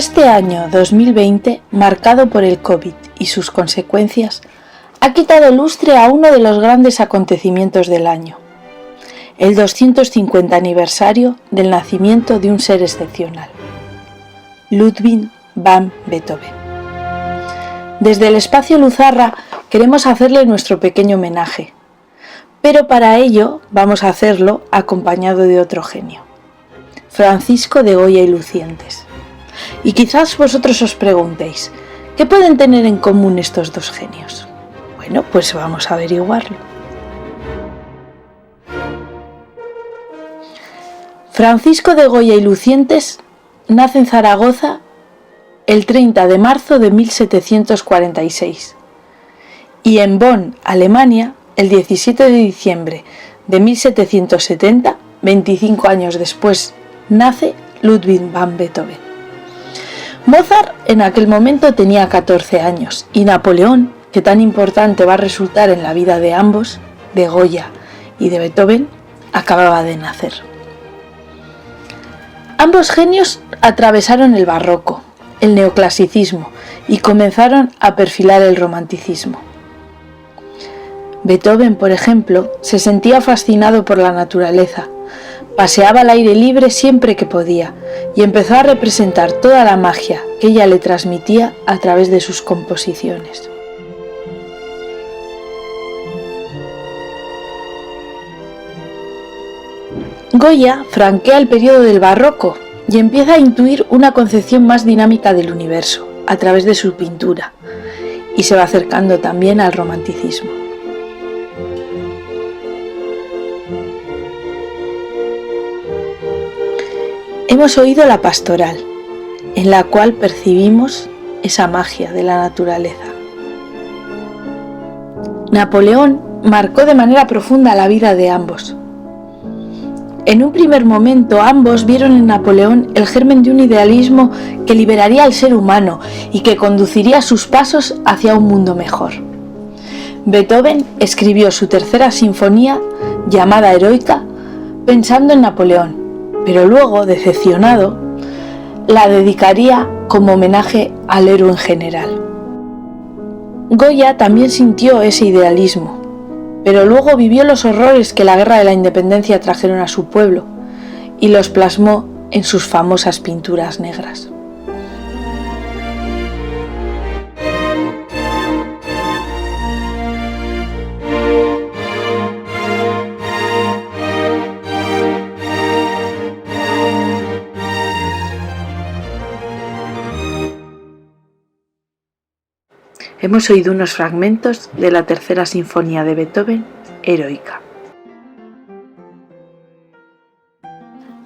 Este año 2020, marcado por el COVID y sus consecuencias, ha quitado lustre a uno de los grandes acontecimientos del año, el 250 aniversario del nacimiento de un ser excepcional, Ludwig van Beethoven. Desde el espacio Luzarra queremos hacerle nuestro pequeño homenaje, pero para ello vamos a hacerlo acompañado de otro genio, Francisco de Goya y Lucientes. Y quizás vosotros os preguntéis, ¿qué pueden tener en común estos dos genios? Bueno, pues vamos a averiguarlo. Francisco de Goya y Lucientes nace en Zaragoza el 30 de marzo de 1746 y en Bonn, Alemania, el 17 de diciembre de 1770, 25 años después, nace Ludwig van Beethoven. Mozart en aquel momento tenía 14 años y Napoleón, que tan importante va a resultar en la vida de ambos, de Goya y de Beethoven, acababa de nacer. Ambos genios atravesaron el barroco, el neoclasicismo y comenzaron a perfilar el romanticismo. Beethoven, por ejemplo, se sentía fascinado por la naturaleza, paseaba al aire libre siempre que podía y empezó a representar toda la magia que ella le transmitía a través de sus composiciones. Goya franquea el periodo del barroco y empieza a intuir una concepción más dinámica del universo a través de su pintura y se va acercando también al romanticismo. Hemos oído la pastoral, en la cual percibimos esa magia de la naturaleza. Napoleón marcó de manera profunda la vida de ambos. En un primer momento, ambos vieron en Napoleón el germen de un idealismo que liberaría al ser humano y que conduciría sus pasos hacia un mundo mejor. Beethoven escribió su tercera sinfonía, llamada Heroica, pensando en Napoleón, pero luego, decepcionado, la dedicaría como homenaje al héroe en general. Goya también sintió ese idealismo, pero luego vivió los horrores que la guerra de la independencia trajeron a su pueblo y los plasmó en sus famosas pinturas negras. Hemos oído unos fragmentos de la tercera sinfonía de Beethoven, Heroica.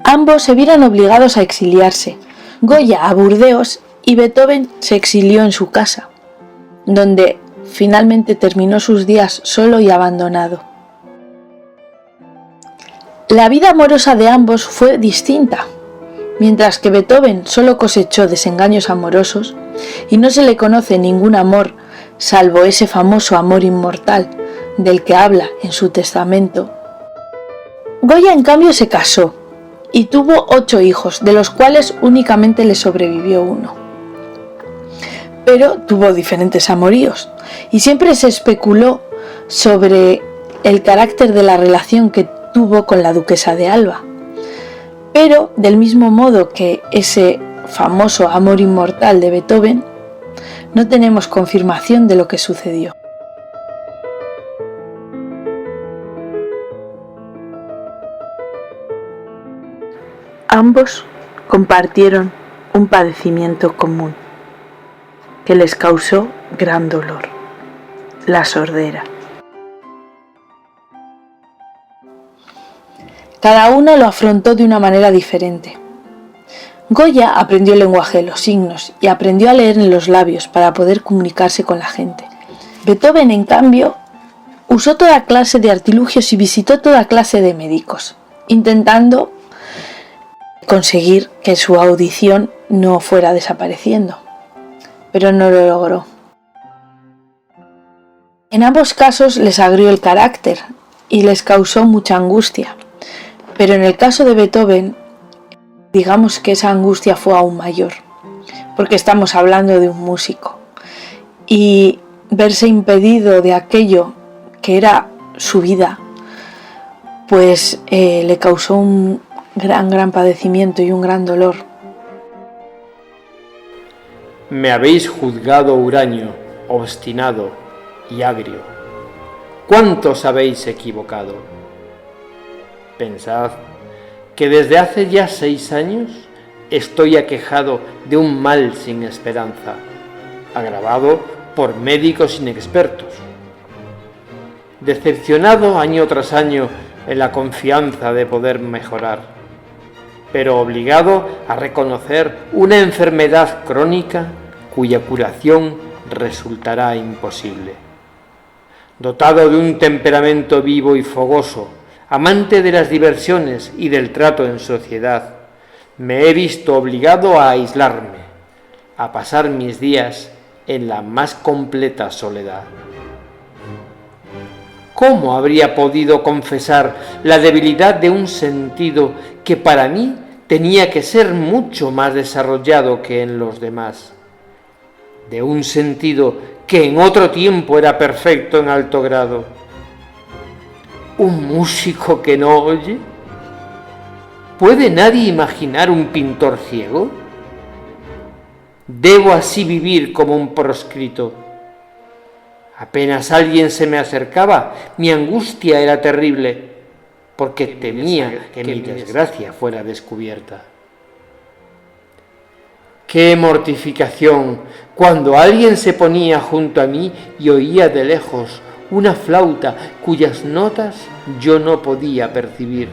Ambos se vieron obligados a exiliarse, Goya a Burdeos y Beethoven se exilió en su casa, donde finalmente terminó sus días solo y abandonado. La vida amorosa de ambos fue distinta. Mientras que Beethoven solo cosechó desengaños amorosos y no se le conoce ningún amor salvo ese famoso amor inmortal del que habla en su testamento, Goya en cambio se casó y tuvo 8 hijos, de los cuales únicamente le sobrevivió uno. Pero tuvo diferentes amoríos y siempre se especuló sobre el carácter de la relación que tuvo con la duquesa de Alba. Pero, del mismo modo que ese famoso amor inmortal de Beethoven, no tenemos confirmación de lo que sucedió. Ambos compartieron un padecimiento común que les causó gran dolor: la sordera. Cada uno lo afrontó de una manera diferente. Goya aprendió el lenguaje de los signos y aprendió a leer en los labios para poder comunicarse con la gente. Beethoven, en cambio, usó toda clase de artilugios y visitó toda clase de médicos, intentando conseguir que su audición no fuera desapareciendo, pero no lo logró. En ambos casos les agrió el carácter y les causó mucha angustia, pero en el caso de Beethoven, digamos que esa angustia fue aún mayor, porque estamos hablando de un músico. Y verse impedido de aquello que era su vida, pues le causó un gran padecimiento y un gran dolor. Me habéis juzgado huraño, obstinado y agrio. ¿Cuántos habéis equivocado? Pensad que desde hace ya 6 años estoy aquejado de un mal sin esperanza, agravado por médicos inexpertos. Decepcionado año tras año en la confianza de poder mejorar, pero obligado a reconocer una enfermedad crónica cuya curación resultará imposible. Dotado de un temperamento vivo y fogoso, amante de las diversiones y del trato en sociedad, me he visto obligado a aislarme, a pasar mis días en la más completa soledad. ¿Cómo habría podido confesar la debilidad de un sentido que para mí tenía que ser mucho más desarrollado que en los demás? De un sentido que en otro tiempo era perfecto en alto grado. ¿Un músico que no oye? ¿Puede nadie imaginar un pintor ciego? ¿Debo así vivir como un proscrito? Apenas alguien se me acercaba, mi angustia era terrible, porque temía que mi desgracia fuera descubierta. ¡Qué mortificación cuando alguien se ponía junto a mí y oía de lejos una flauta cuyas notas yo no podía percibir,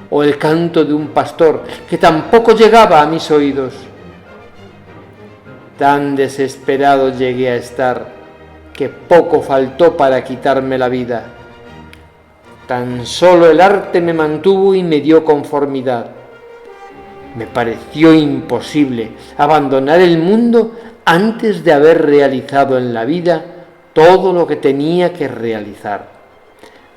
o el canto de un pastor que tampoco llegaba a mis oídos! Tan desesperado llegué a estar que poco faltó para quitarme la vida. Tan solo el arte me mantuvo y me dio conformidad. Me pareció imposible abandonar el mundo antes de haber realizado en la vida todo lo que tenía que realizar,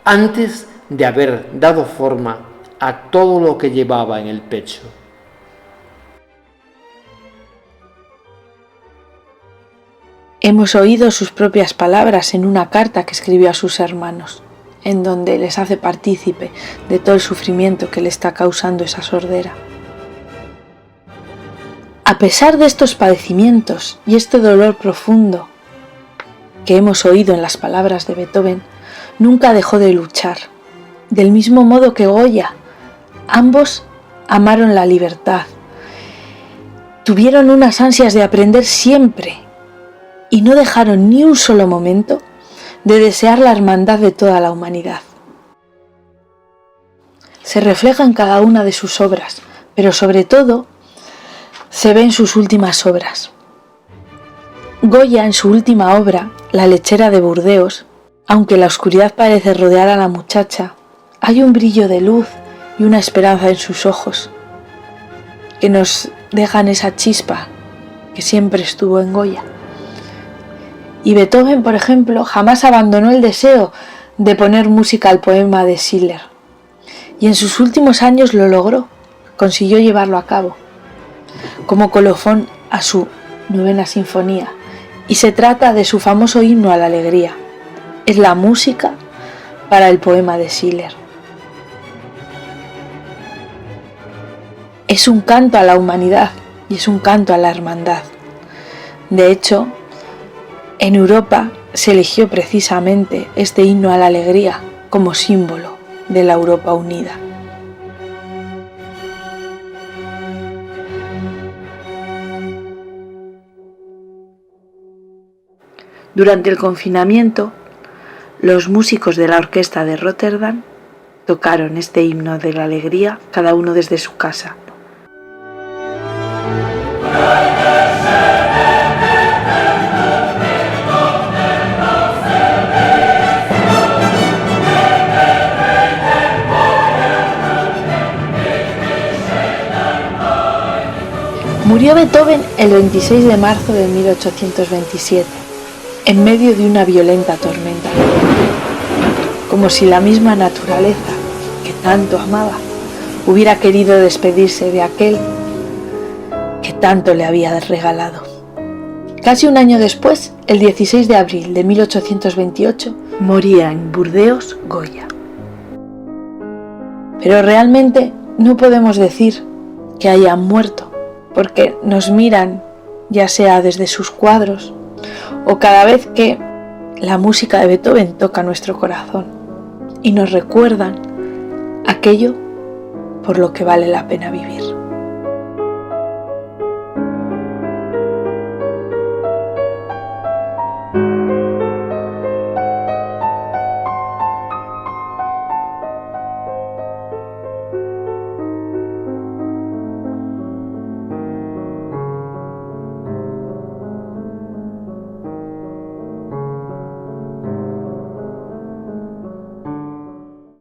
antes de haber dado forma a todo lo que llevaba en el pecho. Hemos oído sus propias palabras en una carta que escribió a sus hermanos, en donde les hace partícipe de todo el sufrimiento que le está causando esa sordera. A pesar de estos padecimientos y este dolor profundo que hemos oído en las palabras de Beethoven, nunca dejó de luchar. Del mismo modo que Goya, ambos amaron la libertad, tuvieron unas ansias de aprender siempre y no dejaron ni un solo momento de desear la hermandad de toda la humanidad. Se refleja en cada una de sus obras, pero sobre todo se ve en sus últimas obras. Goya, en su última obra, La lechera de Burdeos, aunque la oscuridad parece rodear a la muchacha, hay un brillo de luz y una esperanza en sus ojos que nos dejan esa chispa que siempre estuvo en Goya. Y Beethoven, por ejemplo, jamás abandonó el deseo de poner música al poema de Schiller. Y en sus últimos años lo logró, consiguió llevarlo a cabo, como colofón a su 9ª sinfonía. Y se trata de su famoso himno a la alegría. Es la música para el poema de Schiller. Es un canto a la humanidad y es un canto a la hermandad. De hecho, en Europa se eligió precisamente este himno a la alegría como símbolo de la Europa unida. Durante el confinamiento, los músicos de la orquesta de Rotterdam tocaron este himno de la alegría, cada uno desde su casa. Murió Beethoven el 26 de marzo de 1827, en medio de una violenta tormenta, como si la misma naturaleza, que tanto amaba, hubiera querido despedirse de aquel que tanto le había regalado. Casi un año después, el 16 de abril de 1828, moría en Burdeos Goya. Pero realmente no podemos decir que haya muerto, porque nos miran, ya sea desde sus cuadros o cada vez que la música de Beethoven toca nuestro corazón y nos recuerdan aquello por lo que vale la pena vivir.